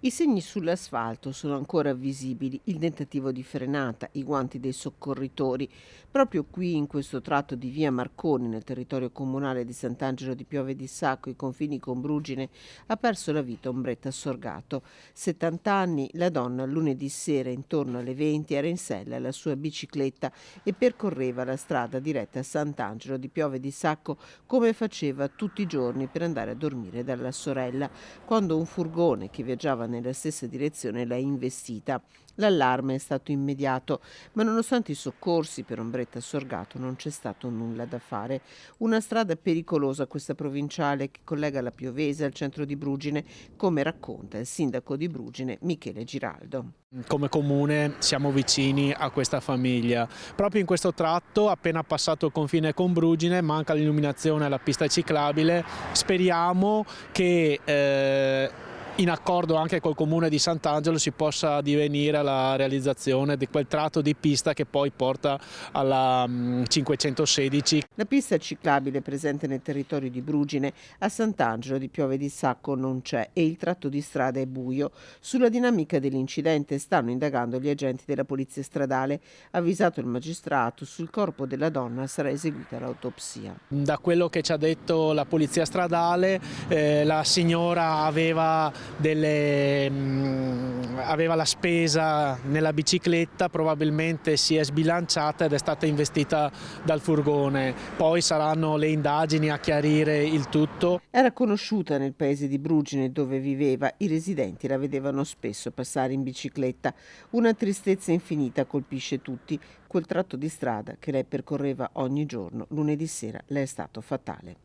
I segni sull'asfalto sono ancora visibili, il tentativo di frenata, i guanti dei soccorritori. Proprio qui, in questo tratto di via Marconi, nel territorio comunale di Sant'Angelo di Piove di Sacco, i confini con Brugine, ha perso la vita Ombretta Sorgato. 70 anni, la donna lunedì sera intorno alle 20 era in sella alla sua bicicletta e percorreva la strada diretta a Sant'Angelo di Piove di Sacco come faceva tutti i giorni per andare a dormire dalla sorella, quando un furgone che viaggiava nella stessa direzione l'ha investita. L'allarme è stato immediato, ma nonostante i soccorsi per Ombretta Sorgato non c'è stato nulla da fare. Una strada pericolosa questa provinciale che collega la Piovese al centro di Brugine, come racconta il sindaco di Brugine Michele Giraldo. Come comune siamo vicini a questa famiglia. Proprio in questo tratto, appena passato il confine con Brugine, manca l'illuminazione alla pista ciclabile. Speriamo che in accordo anche col comune di Sant'Angelo si possa addivenire alla realizzazione di quel tratto di pista che poi porta alla 516. La pista ciclabile presente nel territorio di Brugine a Sant'Angelo di Piove di Sacco non c'è e il tratto di strada è buio. Sulla dinamica dell'incidente stanno indagando gli agenti della polizia stradale. Avvisato il magistrato, sul corpo della donna sarà eseguita l'autopsia. Da quello che ci ha detto la polizia stradale, la signora aveva la spesa nella bicicletta, probabilmente si è sbilanciata ed è stata investita dal furgone. Poi saranno le indagini a chiarire il tutto. Era conosciuta nel paese di Brugine dove viveva, i residenti la vedevano spesso passare in bicicletta. Una tristezza infinita colpisce tutti. Quel tratto di strada che lei percorreva ogni giorno, lunedì sera le è stato fatale.